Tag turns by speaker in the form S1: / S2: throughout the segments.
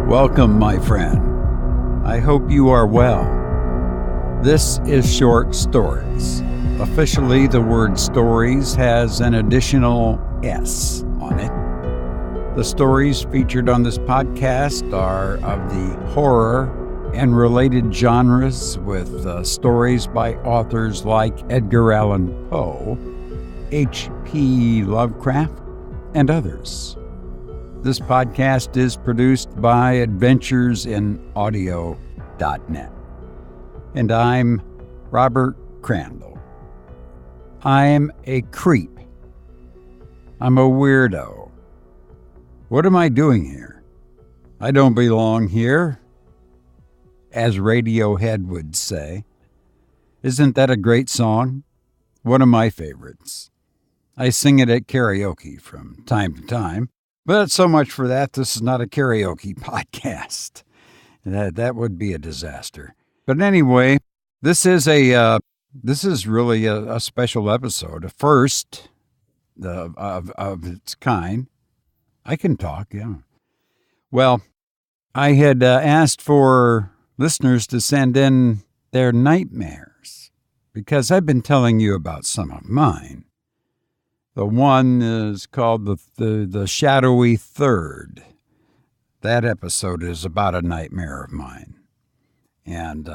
S1: Welcome, my friend. I hope you are well. This is Short Stories. Officially, the word stories has an additional S on it. The stories featured on this podcast are of the horror and related genres, with stories by authors like Edgar Allan Poe, H.P. Lovecraft, and others. This podcast is produced by AdventuresInAudio.net. And I'm Robert Crandall. I'm a creep. I'm a weirdo. What am I doing here? I don't belong here, as Radiohead would say. Isn't that a great song? One of my favorites. I sing it at karaoke from time to time. But so much for that. This is not a karaoke podcast. That would be a disaster. But anyway, this is really a special episode, a first of its kind. I can talk, yeah. Well, I had asked for listeners to send in their nightmares because I've been telling you about some of mine. The one is called the Shadowy Third. That episode is about a nightmare of mine. And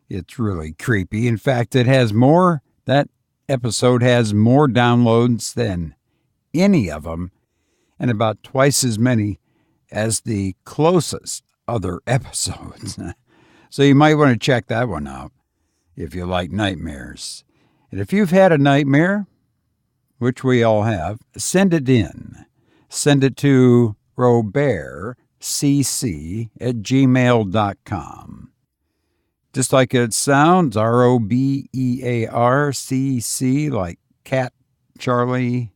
S1: it's really creepy. In fact, that episode has more downloads than any of them, and about twice as many as the closest other episodes. So you might want to check that one out if you like nightmares. And if you've had a nightmare, which we all have, send it in. Send it to robearcc@gmail.com. Just like it sounds, ROBEARCC, like Cat Charlie,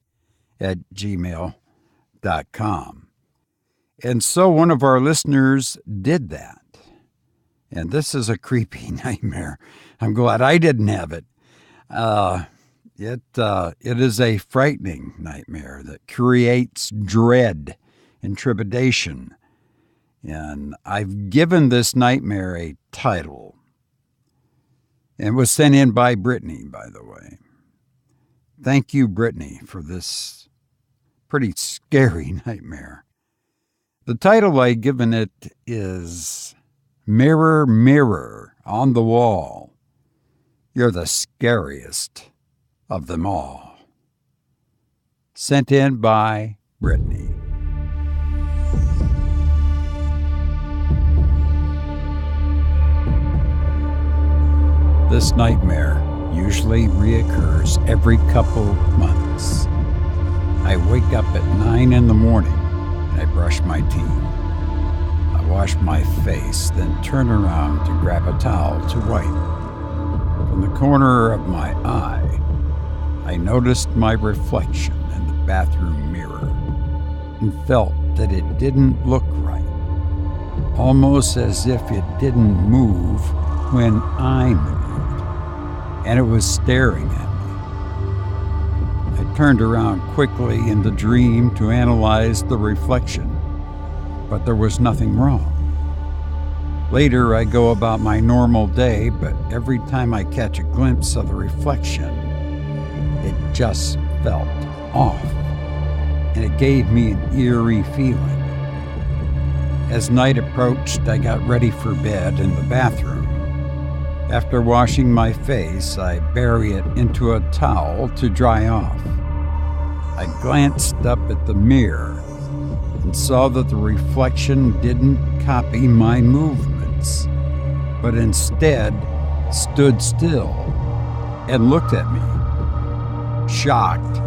S1: @gmail.com. And so one of our listeners did that. And this is a creepy nightmare. I'm glad I didn't have it. It is a frightening nightmare that creates dread and trepidation. And I've given this nightmare a title. And it was sent in by Britney, by the way. Thank you, Britney, for this pretty scary nightmare. The title I've given it is Mirror, Mirror on the Wall, You're the Scariest of Them All. Sent in by Britney. This nightmare usually reoccurs every couple months. I wake up at 9 in the morning and I brush my teeth. I wash my face, then turn around to grab a towel to wipe. From the corner of my eye, I noticed my reflection in the bathroom mirror and felt that it didn't look right, almost as if it didn't move when I moved, and it was staring at me. I turned around quickly in the dream to analyze the reflection, but there was nothing wrong. Later, I go about my normal day, but every time I catch a glimpse of the reflection, it just felt off, and it gave me an eerie feeling. As night approached, I got ready for bed in the bathroom. After washing my face, I bury it into a towel to dry off. I glanced up at the mirror and saw that the reflection didn't copy my movements, but instead stood still and looked at me. Shocked,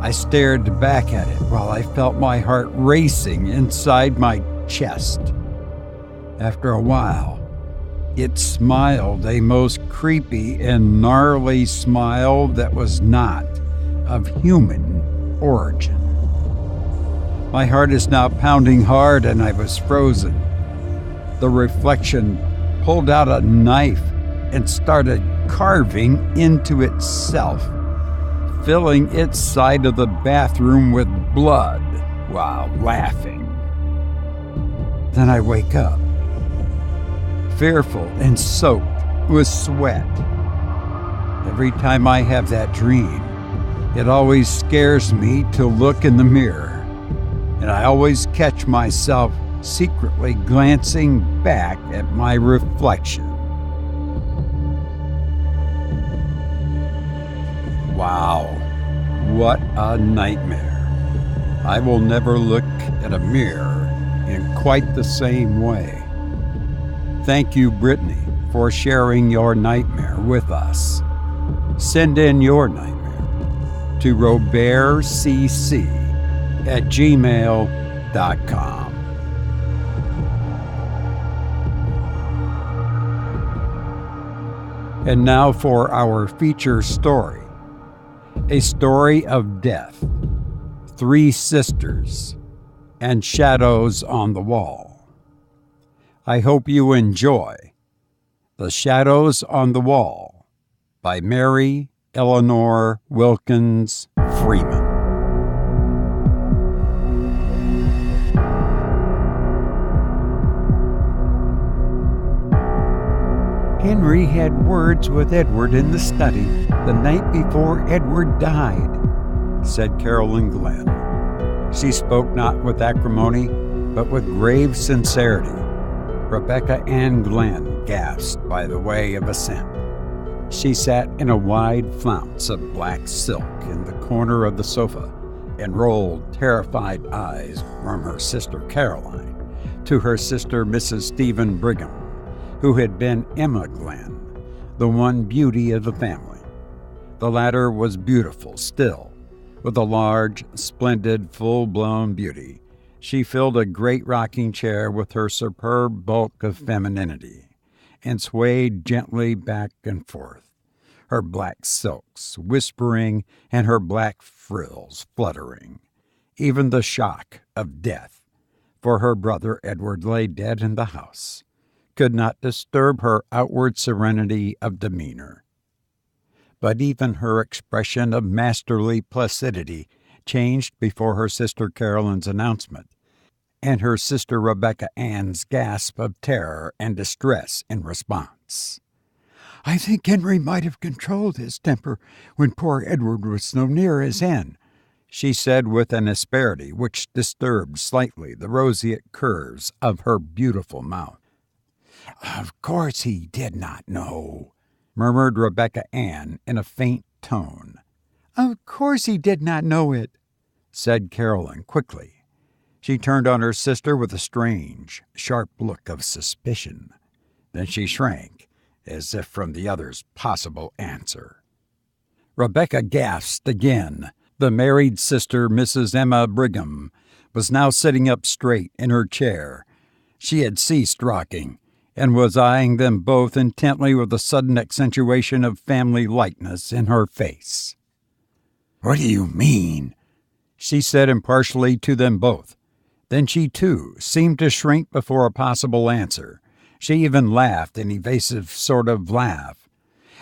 S1: I stared back at it while I felt my heart racing inside my chest. After a while, it smiled a most creepy and gnarly smile that was not of human origin. My heart is now pounding hard and I was frozen. The reflection pulled out a knife and started carving into itself, filling its side of the bathroom with blood while laughing. Then I wake up, fearful and soaked with sweat. Every time I have that dream, it always scares me to look in the mirror, and I always catch myself secretly glancing back at my reflection. Wow, what a nightmare. I will never look at a mirror in quite the same way. Thank you, Britney, for sharing your nightmare with us. Send in your nightmare to robertcc@gmail.com. And now for our feature story, a story of death, 3 sisters, and shadows on the wall. I hope you enjoy The Shadows on the Wall by Mary Eleanor Wilkins Freeman. Henry had words with Edward in the study the night before Edward died, said Carolyn Glenn. She spoke not with acrimony, but with grave sincerity. Rebecca Ann Glenn gasped by the way of assent. She sat in a wide flounce of black silk in the corner of the sofa and rolled terrified eyes from her sister Caroline to her sister Mrs. Stephen Brigham, who had been Emma Glenn, the one beauty of the family. The latter was beautiful still, with a large, splendid, full-blown beauty. She filled a great rocking chair with her superb bulk of femininity and swayed gently back and forth, her black silks whispering and her black frills fluttering. Even the shock of death, for her brother Edward lay dead in the house, could not disturb her outward serenity of demeanor. But even her expression of masterly placidity changed before her sister Carolyn's announcement, and her sister Rebecca Ann's gasp of terror and distress in response. "I think Henry might have controlled his temper when poor Edward was so near his end," she said with an asperity which disturbed slightly the roseate curves of her beautiful mouth. "Of course he did not know," murmured Rebecca Ann in a faint tone. "Of course he did not know it," said Carolyn quickly. She turned on her sister with a strange, sharp look of suspicion. Then she shrank, as if from the other's possible answer. Rebecca gasped again. The married sister, Mrs. Emma Brigham, was now sitting up straight in her chair. She had ceased rocking, and was eyeing them both intently with a sudden accentuation of family likeness in her face. "What do you mean?" she said impartially to them both. Then she, too, seemed to shrink before a possible answer. She even laughed an evasive sort of laugh.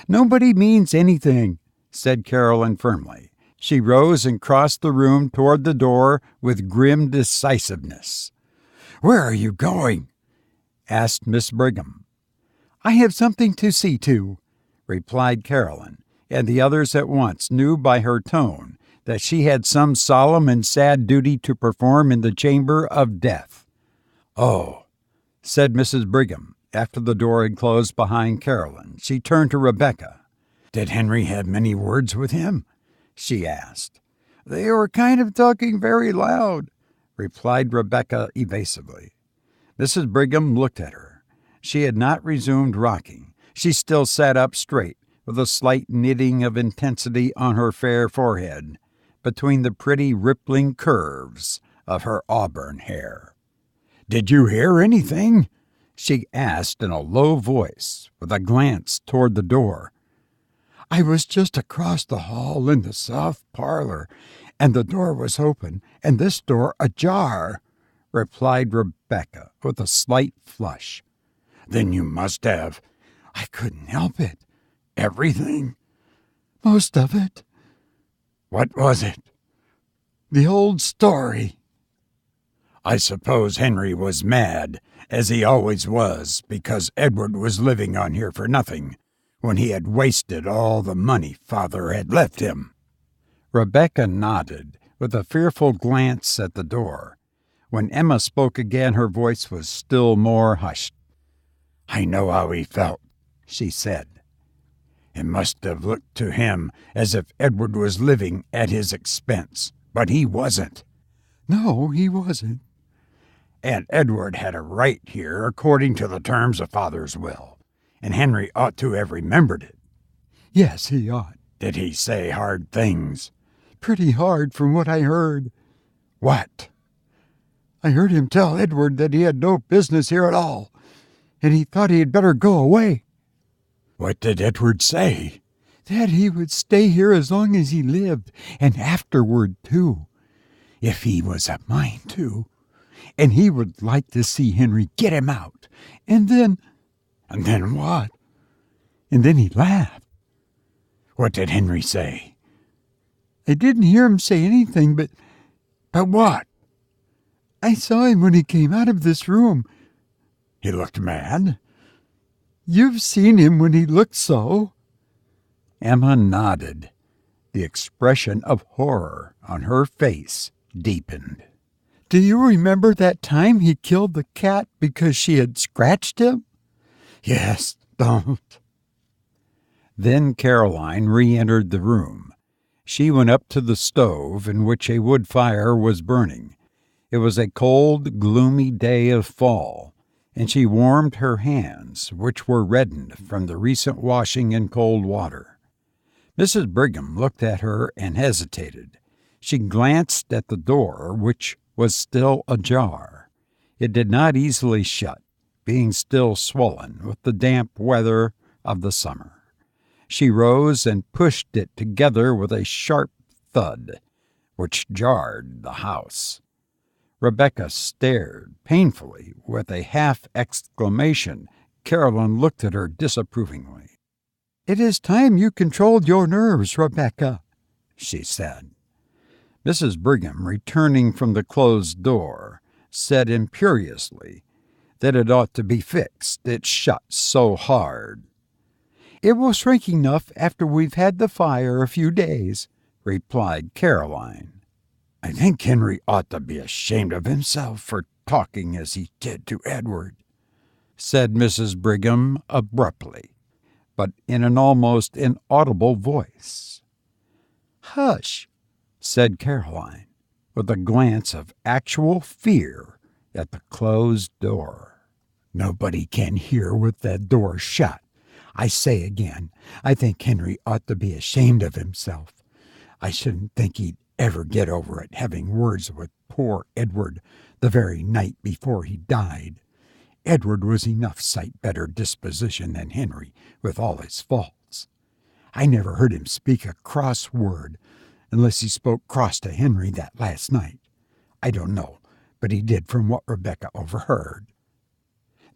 S1: "Nobody means anything," said Carolyn firmly. She rose and crossed the room toward the door with grim decisiveness. "Where are you going?" asked Miss Brigham. "I have something to see to," replied Carolyn, and the others at once knew by her tone that she had some solemn and sad duty to perform in the chamber of death. "Oh," said Mrs. Brigham, after the door had closed behind Carolyn. She turned to Rebecca. "Did Henry have many words with him?" she asked. "They were kind of talking very loud," replied Rebecca evasively. Mrs. Brigham looked at her. She had not resumed rocking. She still sat up straight, with a slight knitting of intensity on her fair forehead, between the pretty rippling curves of her auburn hair. "Did you hear anything?" she asked in a low voice, with a glance toward the door. "I was just across the hall in the south parlor, and the door was open, and this door ajar," replied Rebecca with a slight flush. "Then you must have—" "I couldn't help it. Everything?" "Most of it." "What was it?" "The old story." I suppose Henry was mad, as he always was, because Edward was living on here for nothing, when he had wasted all the money Father had left him." Rebecca nodded, with a fearful glance at the door. When Emma spoke again, her voice was still more hushed. "I know how he felt," she said. "It must have looked to him as if Edward was living at his expense, but he wasn't." "No, he wasn't." "And Edward had a right here according to the terms of Father's will, and Henry ought to have remembered it." "Yes, he ought." "Did he say hard things?" "Pretty hard from what I heard." "What?" "I heard him tell Edward that he had no business here at all, and he thought he had better go away." "What did Edward say?" "That he would stay here as long as he lived, and afterward, too, if he was a mind to. And he would like to see Henry get him out. And then—" "And then what?" "And then he laughed." "What did Henry say?" "I didn't hear him say anything, but—" "But what?" "I saw him when he came out of this room." "He looked mad?" "You've seen him when he looked so." Emma nodded. The expression of horror on her face deepened. "Do you remember that time he killed the cat because she had scratched him?" "Yes, don't." Then Caroline re-entered the room. She went up to the stove in which a wood fire was burning. It was a cold, gloomy day of fall, and she warmed her hands, which were reddened from the recent washing in cold water. Mrs. Brigham looked at her and hesitated. She glanced at the door, which was still ajar. It did not easily shut, being still swollen with the damp weather of the summer. She rose and pushed it together with a sharp thud, which jarred the house. Rebecca stared painfully with a half-exclamation. Caroline looked at her disapprovingly. "It is time you controlled your nerves, Rebecca," she said. Mrs. Brigham, returning from the closed door, said imperiously that it ought to be fixed. It shut so hard. "It will shrink enough after we've had the fire a few days," replied Caroline. "I think Henry ought to be ashamed of himself for talking as he did to Edward," said Mrs. Brigham abruptly, but in an almost inaudible voice. "Hush," said Caroline, with a glance of actual fear at the closed door. "Nobody can hear with that door shut. I say again, I think Henry ought to be ashamed of himself. I shouldn't think he'd ever get over it, having words with poor Edward the very night before he died. Edward was enough sight better disposition than Henry, with all his faults. I never heard him speak a cross word, unless he spoke cross to Henry that last night. I don't know, but he did from what Rebecca overheard."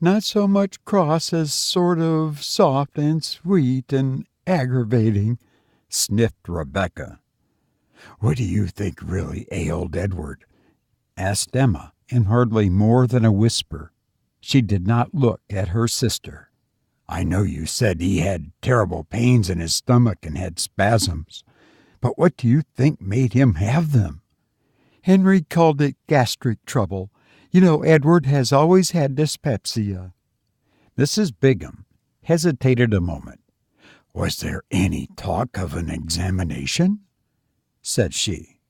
S1: "Not so much cross as sort of soft and sweet and aggravating," sniffed Rebecca. "What do you think really ailed Edward?" asked Emma in hardly more than a whisper. She did not look at her sister. "I know you said he had terrible pains in his stomach and had spasms, but what do you think made him have them?" "Henry called it gastric trouble. You know, Edward has always had dyspepsia." Mrs. Brigham hesitated a moment. "Was there any talk of an examination?" said she.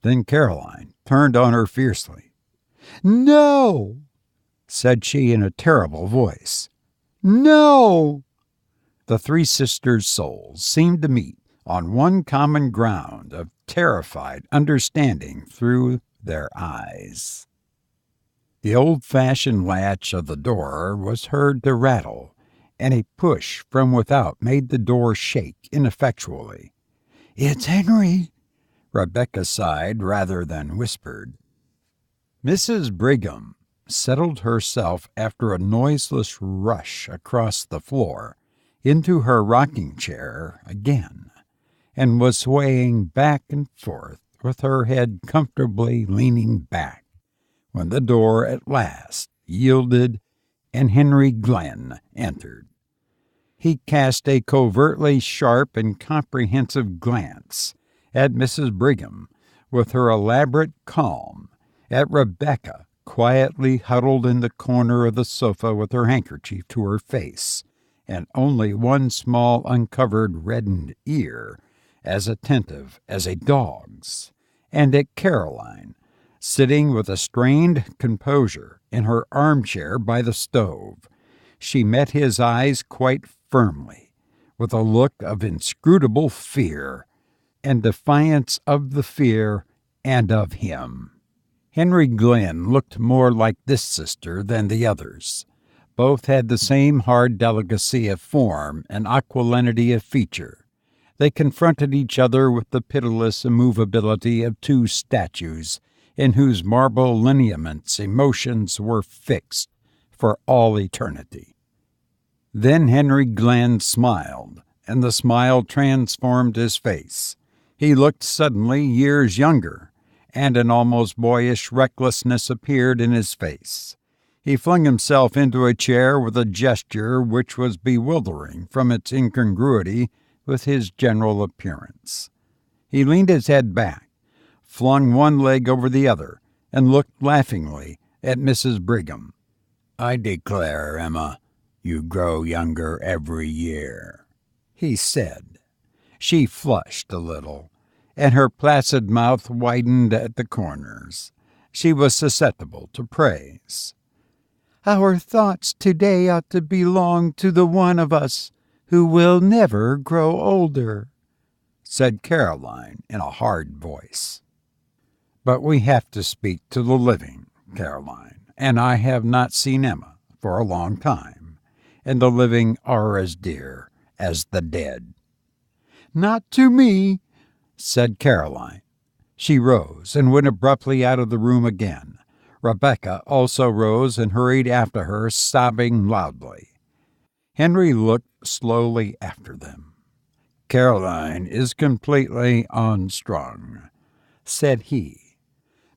S1: Then Caroline turned on her fiercely. "No!" said she in a terrible voice. "No!" The three sisters' souls seemed to meet on one common ground of terrified understanding through their eyes. The old-fashioned latch of the door was heard to rattle, and a push from without made the door shake ineffectually. "It's Henry," Rebecca sighed rather than whispered. Mrs. Brigham settled herself after a noiseless rush across the floor into her rocking-chair again, and was swaying back and forth with her head comfortably leaning back, when the door at last yielded and Henry Glenn entered. He cast a covertly sharp and comprehensive glance at Mrs. Brigham with her elaborate calm, at Rebecca quietly huddled in the corner of the sofa with her handkerchief to her face, and only one small uncovered reddened ear as attentive as a dog's, and at Caroline, sitting with a strained composure in her armchair by the stove. She met his eyes quite firmly, with a look of inscrutable fear, and defiance of the fear and of him. Henry Glenn looked more like this sister than the others. Both had the same hard delicacy of form and aquilinity of feature. They confronted each other with the pitiless immovability of two statues in whose marble lineaments emotions were fixed for all eternity. Then Henry Glenn smiled, and the smile transformed his face. He looked suddenly years younger, and an almost boyish recklessness appeared in his face. He flung himself into a chair with a gesture which was bewildering from its incongruity with his general appearance. He leaned his head back, flung one leg over the other, and looked laughingly at Mrs. Brigham. "I declare, Emma, you grow younger every year," he said. She flushed a little, and her placid mouth widened at the corners. She was susceptible to praise. "Our thoughts today ought to belong to the one of us who will never grow older," said Caroline in a hard voice. "But we have to speak to the living, Caroline, and I have not seen Emma for a long time, and the living are as dear as the dead." "Not to me," said Caroline. She rose and went abruptly out of the room again. Rebecca also rose and hurried after her, sobbing loudly. Henry looked slowly after them. "Caroline is completely unstrung," said he.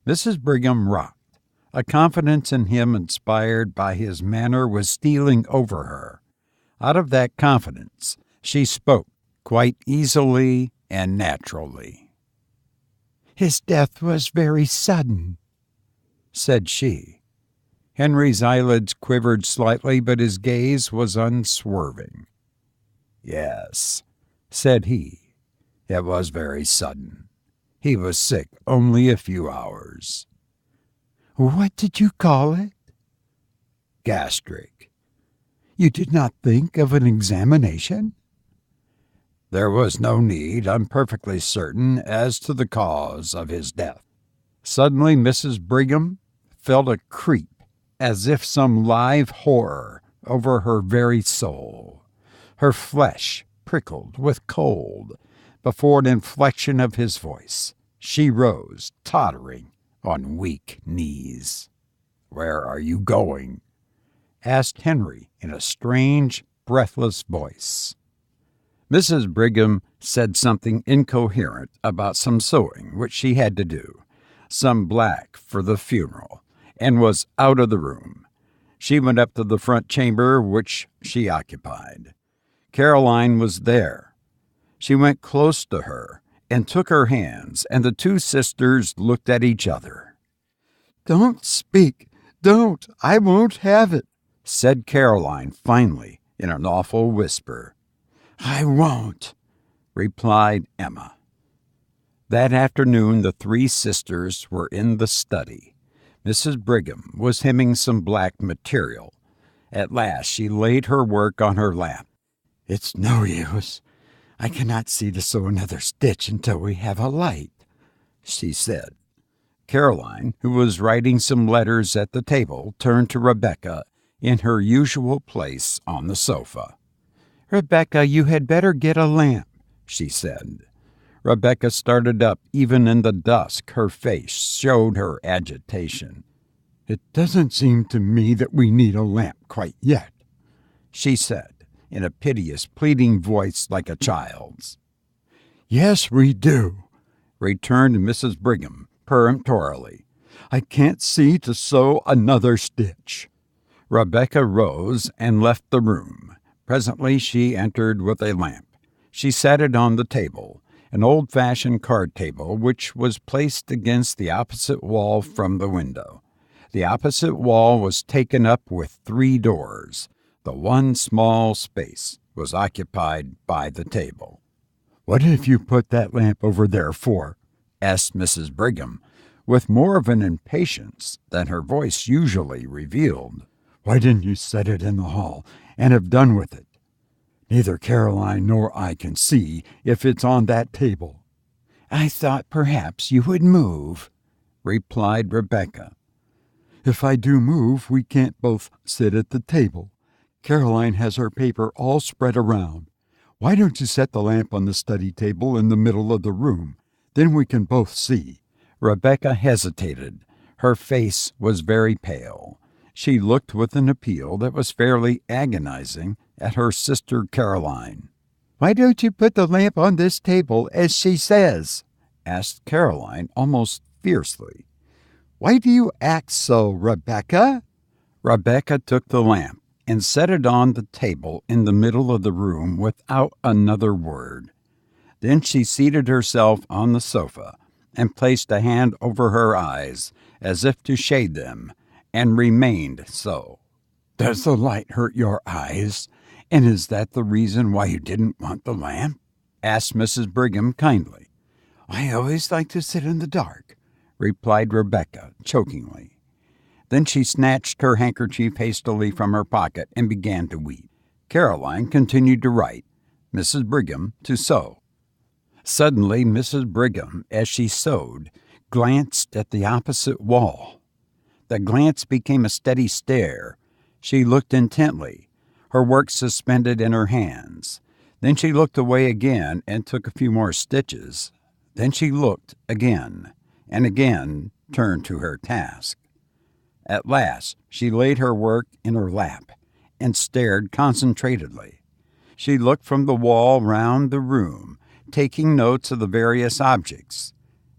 S1: Mrs. Brigham rocked. A confidence in him inspired by his manner was stealing over her. Out of that confidence she spoke quite easily and naturally. "His death was very sudden," said she. Henry's eyelids quivered slightly, but his gaze was unswerving. "Yes," said he, "it was very sudden. He was sick only a few hours." "What did you call it?" "Gastric." "You did not think of an examination?" "There was no need. I'm perfectly certain as to the cause of his death." Suddenly Mrs. Brigham felt a creep, as if some live horror over her very soul. Her flesh prickled with cold before an inflection of his voice. She rose, tottering on weak knees. "Where are you going?" asked Henry in a strange, breathless voice. Mrs. Brigham said something incoherent about some sewing which she had to do, some black for the funeral, and was out of the room. She went up to the front chamber which she occupied. Caroline was there. She went close to her and took her hands, and the two sisters looked at each other. "Don't speak. Don't. I won't have it," said Caroline finally in an awful whisper. "I won't," replied Emma. That afternoon the three sisters were in the study. Mrs. Brigham was hemming some black material. At last she laid her work on her lap. "It's no use. I cannot see to sew another stitch until we have a light," she said. Caroline, who was writing some letters at the table, turned to Rebecca in her usual place on the sofa. "Rebecca, you had better get a lamp," she said. Rebecca started up. Even in the dusk, her face showed her agitation. "It doesn't seem to me that we need a lamp quite yet," she said, in a piteous, pleading voice like a child's. "Yes, we do," returned Mrs. Brigham peremptorily. I can't see to sew another stitch." Rebecca rose and left the room. Presently she entered with a lamp. She set it on the table, an old-fashioned card table which was placed against the opposite wall from the window. The opposite wall was taken up with 3 doors. The one small space was occupied by the table. "What have you put that lamp over there for?" asked Mrs. Brigham, with more of an impatience than her voice usually revealed. "Why didn't you set it in the hall and have done with it? Neither Caroline nor I can see if it's on that table." "I thought perhaps you would move," replied Rebecca. "If I do move, we can't both sit at the table. Caroline has her paper all spread around. Why don't you set the lamp on the study table in the middle of the room? Then we can both see." Rebecca hesitated. Her face was very pale. She looked with an appeal that was fairly agonizing at her sister Caroline. "Why don't you put the lamp on this table as she says?" asked Caroline almost fiercely. "Why do you act so, Rebecca?" Rebecca took the lamp and set it on the table in the middle of the room without another word. Then she seated herself on the sofa and placed a hand over her eyes as if to shade them, and remained so. "Does the light hurt your eyes? And is that the reason why you didn't want the lamp?" asked Mrs. Brigham kindly. "I always like to sit in the dark," replied Rebecca chokingly. Then she snatched her handkerchief hastily from her pocket and began to weep. Caroline continued to write, Mrs. Brigham to sew. Suddenly Mrs. Brigham, as she sewed, glanced at the opposite wall. The glance became a steady stare. She looked intently, her work suspended in her hands. Then she looked away again and took a few more stitches. Then she looked again, and again turned to her task. At last she laid her work in her lap and stared concentratedly. She looked from the wall round the room, taking notes of the various objects.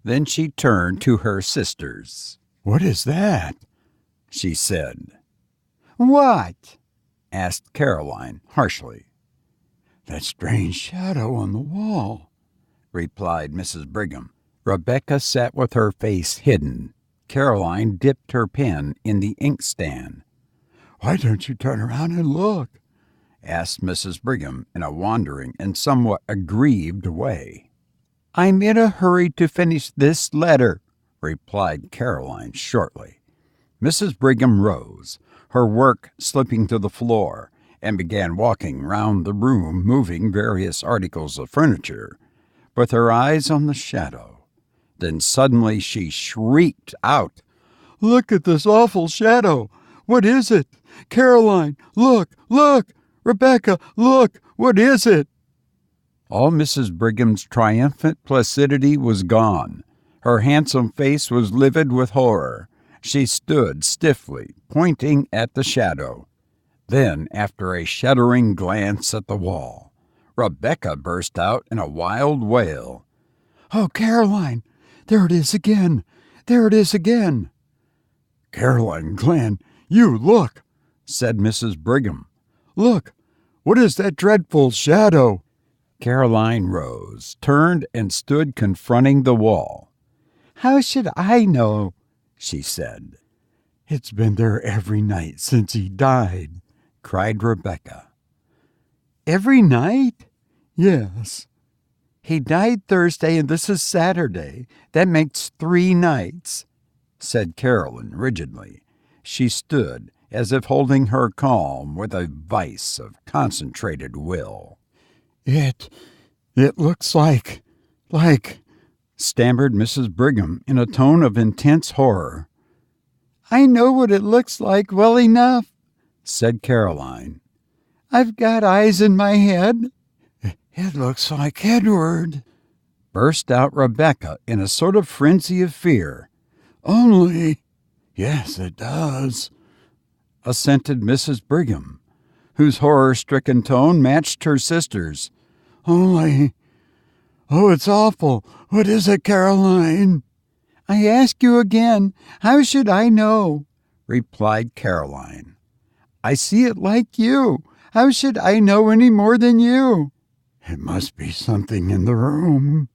S1: Then she turned to her sisters. "What is that?" she said. "What?" asked Caroline harshly. "That strange shadow on the wall," replied Mrs. Brigham. Rebecca sat with her face hidden. Caroline dipped her pen in the inkstand. "Why don't you turn around and look?" asked Mrs. Brigham in a wandering and somewhat aggrieved way. "I'm in a hurry to finish this letter," replied Caroline shortly. Mrs. Brigham rose, her work slipping to the floor, and began walking round the room, moving various articles of furniture, with her eyes on the shadow. Then suddenly she shrieked out, "Look at this awful shadow! What is it? Caroline, look, look! Rebecca, look! What is it?" All Mrs. Brigham's triumphant placidity was gone. Her handsome face was livid with horror. She stood stiffly, pointing at the shadow. Then, after a shuddering glance at the wall, Rebecca burst out in a wild wail. "Oh, Caroline! There it is again! There it is again!" "Caroline Glenn, you look!" said Mrs. Brigham. "Look! What is that dreadful shadow?" Caroline rose, turned, and stood confronting the wall. "How should I know?" she said. "It's been there every night since he died," cried Rebecca. "Every night?" "Yes." "He died Thursday, and this is Saturday. That makes 3 nights," said Caroline rigidly. She stood as if holding her calm with a vice of concentrated will. It looks like, stammered Mrs. Brigham in a tone of intense horror. "I know what it looks like well enough," said Caroline. "I've got eyes in my head." "It looks like Edward," burst out Rebecca in a sort of frenzy of fear. "Only—" "Yes, it does," assented Mrs. Brigham, whose horror-stricken tone matched her sister's. "Only— Oh, it's awful. What is it, Caroline?" I ask you again, how should I know? Replied Caroline. I see it like you. How should I know any more than you? It must be something in the room,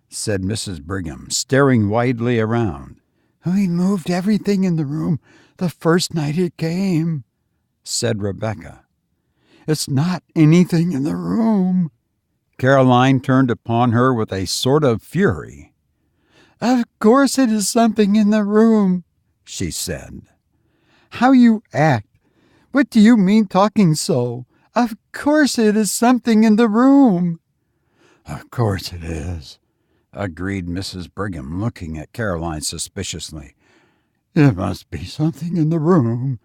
S1: said Mrs. Brigham, staring widely around. We moved everything in the room the first night it came, said Rebecca. It's not anything in the room. Caroline turned upon her with a sort of fury. Of course it is something in the room, she said. How you act! What do you mean talking so? Of course it is something in the room. Of course it is, agreed Mrs. Brigham, looking at Caroline suspiciously. It must be something in the room.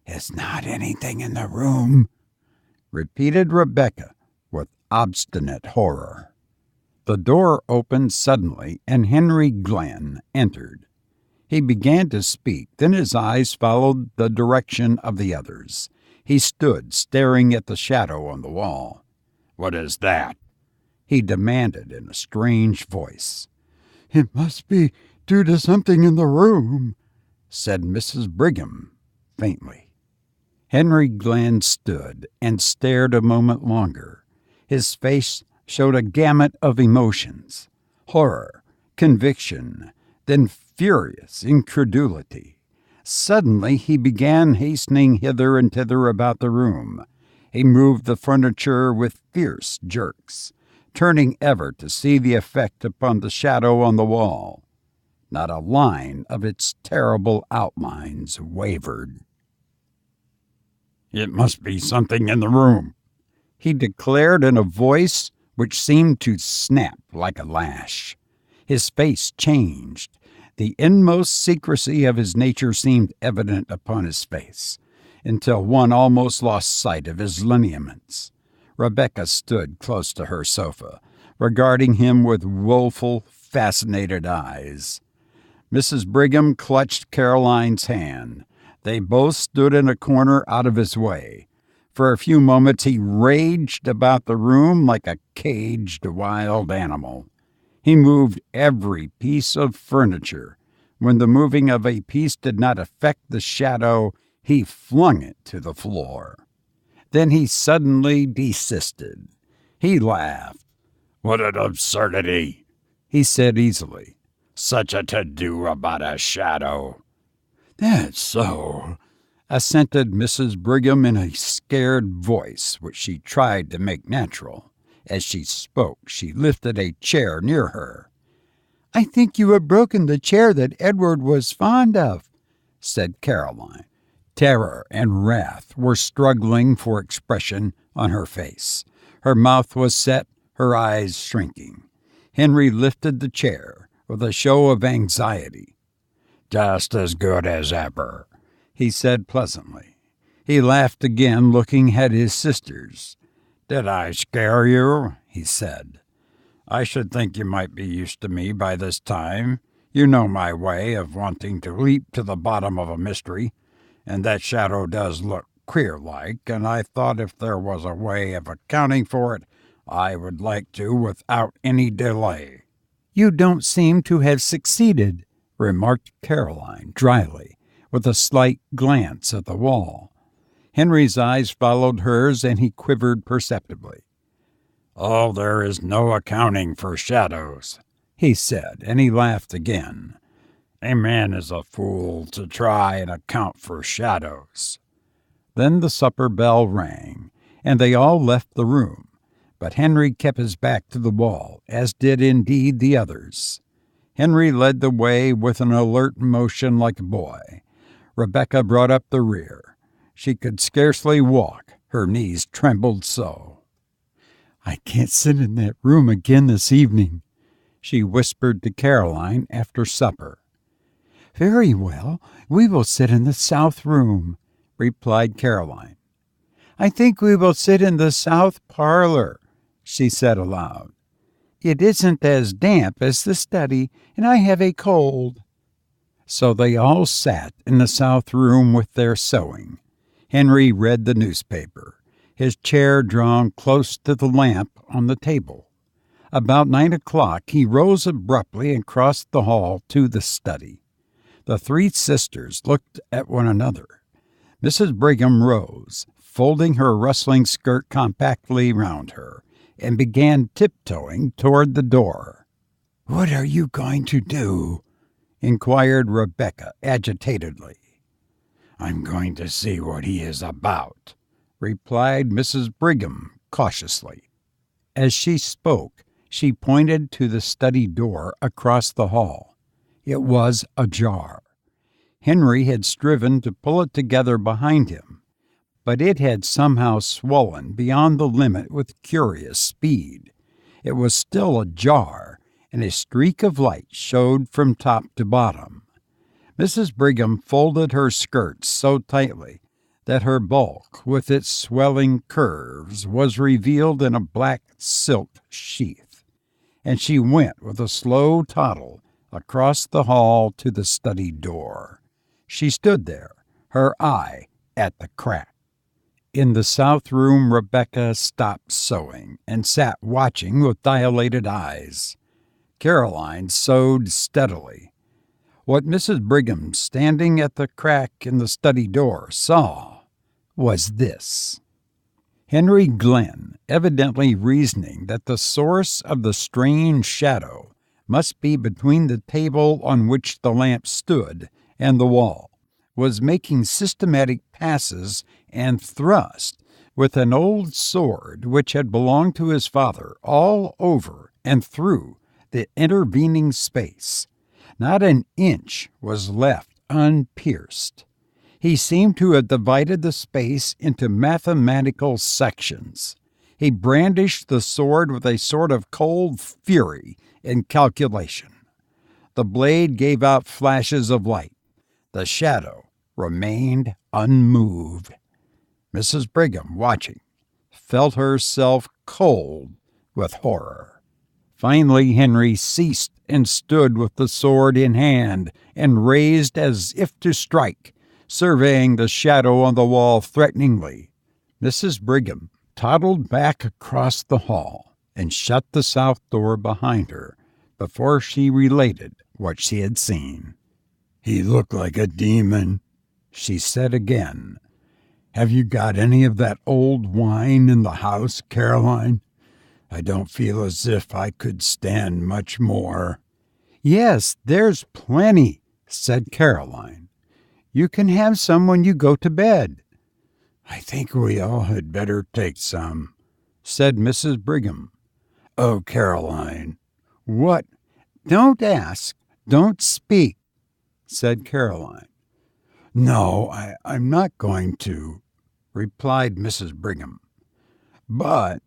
S1: It's not anything in the room, repeated Rebecca with obstinate horror. The door opened suddenly, and Henry Glenn entered. He began to speak, then his eyes followed the direction of the others. He stood staring at the shadow on the wall. What is that? He demanded in a strange voice. It must be due to something in the room, said Mrs. Brigham faintly. Henry Glenn stood and stared a moment longer. His face showed a gamut of emotions: horror, conviction, then furious incredulity. Suddenly he began hastening hither and thither about the room. He moved the furniture with fierce jerks, turning ever to see the effect upon the shadow on the wall. Not a line of its terrible outlines wavered. It must be something in the room, he declared in a voice which seemed to snap like a lash. His face changed. The inmost secrecy of his nature seemed evident upon his face, until one almost lost sight of his lineaments. Rebecca stood close to her sofa, regarding him with woeful, fascinated eyes. Mrs. Brigham clutched Caroline's hand. They both stood in a corner out of his way. For a few moments he raged about the room like a caged wild animal. He moved every piece of furniture. When the moving of a piece did not affect the shadow, he flung it to the floor. Then he suddenly desisted. He laughed. What an absurdity, he said easily. Such a to-do about a shadow. That's so, assented Mrs. Brigham in a scared voice, which she tried to make natural. As she spoke, she lifted a chair near her. I think you have broken the chair that Edward was fond of, said Caroline. Terror and wrath were struggling for expression on her face. Her mouth was set, her eyes shrinking. Henry lifted the chair with a show of anxiety. Just as good as ever, he said pleasantly. He laughed again, looking at his sisters. Did I scare you? He said. I should think you might be used to me by this time. You know my way of wanting to leap to the bottom of a mystery, and that shadow does look queer-like, and I thought if there was a way of accounting for it, I would like to without any delay. You don't seem to have succeeded, remarked Caroline dryly, with a slight glance at the wall. Henry's eyes followed hers, and he quivered perceptibly. Oh, there is no accounting for shadows, he said, and he laughed again. A man is a fool to try and account for shadows. Then the supper bell rang, and they all left the room, but Henry kept his back to the wall, as did indeed the others. Henry led the way with an alert motion like a boy. Rebecca brought up the rear. She could scarcely walk. Her knees trembled so. I can't sit in that room again this evening, she whispered to Caroline after supper. Very well, we will sit in the south room, replied Caroline. I think we will sit in the south parlor, she said aloud. It isn't as damp as the study, and I have a cold. So they all sat in the south room with their sewing. Henry read the newspaper, his chair drawn close to the lamp on the table. About 9 o'clock, he rose abruptly and crossed the hall to the study. The three sisters looked at one another. Mrs. Brigham rose, folding her rustling skirt compactly round her, and began tiptoeing toward the door. "What are you going to do?" inquired Rebecca agitatedly. "I'm going to see what he is about," replied Mrs. Brigham cautiously. As she spoke, she pointed to the study door across the hall. It was ajar. Henry had striven to pull it together behind him, but it had somehow swollen beyond the limit with curious speed. It was still ajar, and a streak of light showed from top to bottom. Mrs. Brigham folded her skirts so tightly that her bulk, with its swelling curves, was revealed in a black silk sheath, and she went with a slow toddle across the hall to the study door. She stood there, her eye at the crack. In the south room, Rebecca stopped sewing and sat watching with dilated eyes. Caroline sewed steadily. What Mrs. Brigham, standing at the crack in the study door, saw was this. Henry Glenn, evidently reasoning that the source of the strange shadow must be between the table on which the lamp stood and the wall, was making systematic passes and thrusts with an old sword which had belonged to his father all over and through the intervening space. Not an inch was left unpierced. He seemed to have divided the space into mathematical sections. He brandished the sword with a sort of cold fury and calculation. The blade gave out flashes of light. The shadow remained unmoved. Mrs. Brigham, watching, felt herself cold with horror. Finally, Henry ceased and stood with the sword in hand and raised as if to strike, surveying the shadow on the wall threateningly. Mrs. Brigham toddled back across the hall and shut the south door behind her before she related what she had seen. "He looked like a demon," she said again. "Have you got any of that old wine in the house, Caroline? I don't feel as if I could stand much more." "Yes, there's plenty," said Caroline. "You can have some when you go to bed." "I think we all had better take some," said Mrs. Brigham. "Oh, Caroline." "What?" "Don't ask, don't speak," said Caroline. "No, I'm not going to," replied Mrs. Brigham. But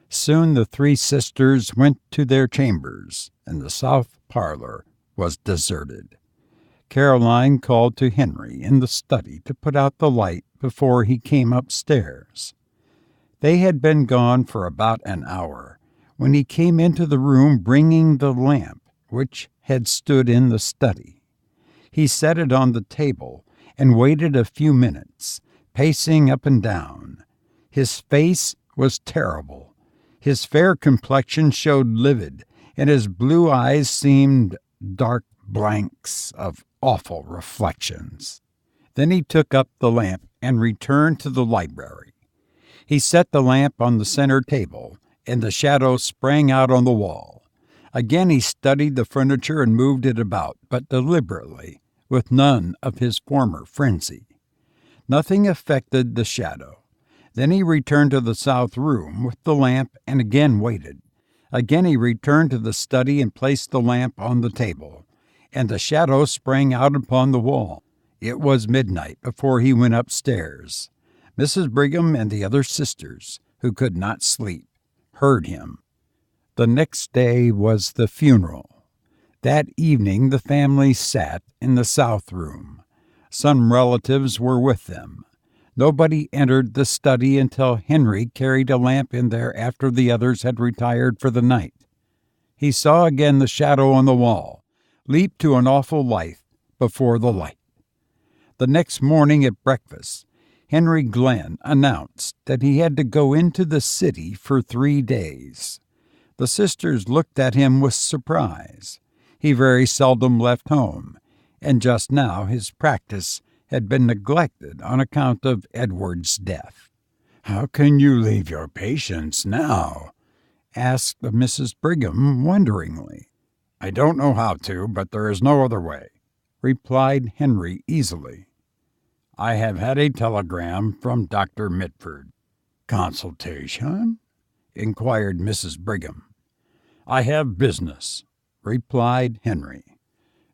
S1: soon the three sisters went to their chambers, and the south parlor was deserted. Caroline called to Henry in the study to put out the light before he came upstairs. They had been gone for about an hour when he came into the room bringing the lamp which had stood in the study. He set it on the table and waited a few minutes, pacing up and down. His face was terrible. His fair complexion showed livid, and his blue eyes seemed dark blanks of awful reflections. Then he took up the lamp and returned to the library. He set the lamp on the center table, and the shadow sprang out on the wall. Again he studied the furniture and moved it about, but deliberately, with none of his former frenzy. Nothing affected the shadow. Then he returned to the south room with the lamp and again waited. Again he returned to the study and placed the lamp on the table, and the shadow sprang out upon the wall. It was midnight before he went upstairs. Mrs. Brigham and the other sisters, who could not sleep, heard him. The next day was the funeral. That evening the family sat in the south room. Some relatives were with them. Nobody entered the study until Henry carried a lamp in there after the others had retired for the night. He saw again the shadow on the wall, leap to an awful life before the light. The next morning at breakfast, Henry Glenn announced that he had to go into the city for 3 days. The sisters looked at him with surprise. He very seldom left home, and just now his practice had been neglected on account of Edward's death. "How can you leave your patients now?" asked Mrs. Brigham wonderingly. "I don't know how to, but there is no other way," replied Henry easily. "I have had a telegram from Dr. Mitford." "Consultation?" inquired Mrs. Brigham. "I have business," replied Henry.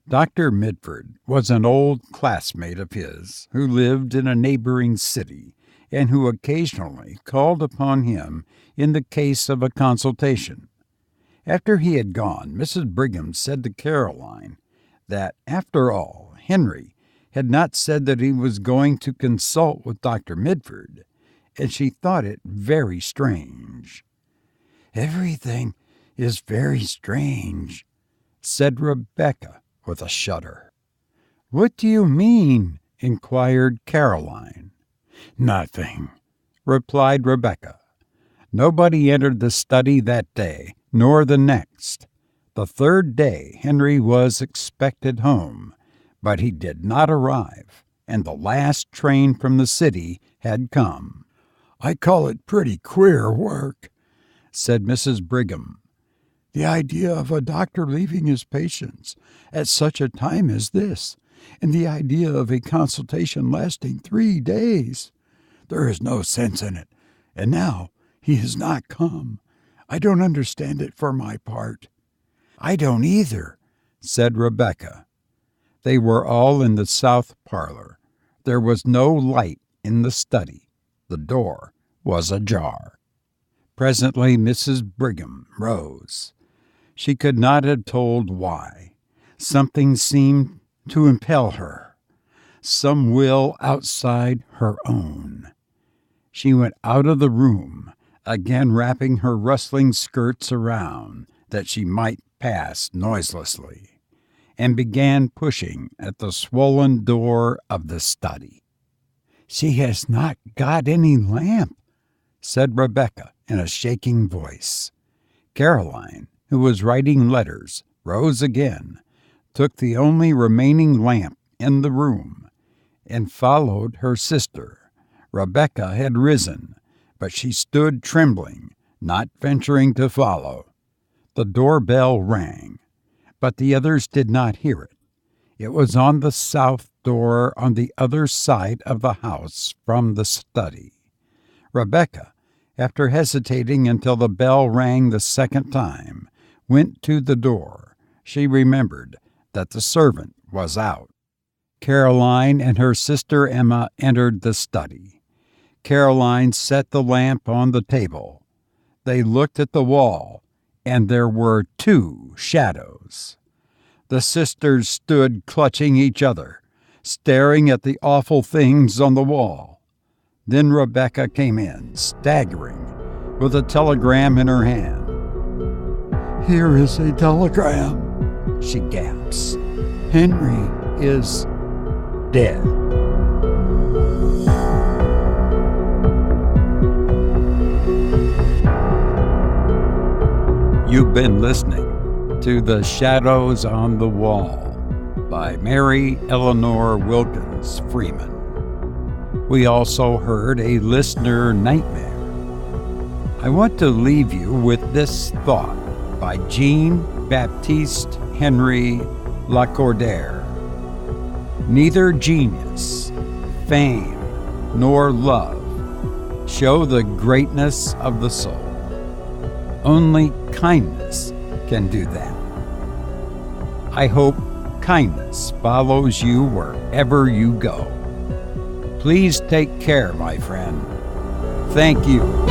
S1: Dr. Mitford was an old classmate of his who lived in a neighboring city and who occasionally called upon him in the case of a consultation. After he had gone, Mrs. Brigham said to Caroline that, after all, Henry had not said that he was going to consult with Dr. Mitford, and she thought it very strange. "Everything is very strange," said Rebecca with a shudder. "What do you mean?" inquired Caroline. "Nothing," replied Rebecca. Nobody entered the study that day, nor the next. The third day Henry was expected home, but he did not arrive, and the last train from the city had come. "I call it pretty queer work," said Mrs. Brigham. "The idea of a doctor leaving his patients at such a time as this, and the idea of a consultation lasting 3 days. There is no sense in it, and now he has not come. I don't understand it for my part." "I don't either," said Rebecca. They were all in the south parlor. There was no light in the study. The door was ajar. Presently Mrs. Brigham rose. She could not have told why. Something seemed to impel her, some will outside her own. She went out of the room, again wrapping her rustling skirts around that she might pass noiselessly, and began pushing at the swollen door of the study. "She has not got any lamp," said Rebecca in a shaking voice. Caroline, who was writing letters, rose again, took the only remaining lamp in the room, and followed her sister. Rebecca had risen, but she stood trembling, not venturing to follow. The doorbell rang, but the others did not hear it. It was on the south door on the other side of the house from the study. Rebecca, after hesitating until the bell rang the second time, went to the door. She remembered that the servant was out. Caroline and her sister Emma entered the study. Caroline set the lamp on the table. They looked at the wall, and there were 2 shadows. The sisters stood clutching each other, staring at the awful things on the wall. Then Rebecca came in, staggering, with a telegram in her hand. "Here is a telegram," she gasps. "Henry is dead." You've been listening to The Shadows on the Wall by Mary Eleanor Wilkins Freeman. We also heard A Listener Nightmare. I want to leave you with this thought by Jean-Baptiste Henry Lacordaire. Neither genius, fame, nor love show the greatness of the soul. Only kindness can do that. I hope kindness follows you wherever you go. Please take care, my friend. Thank you.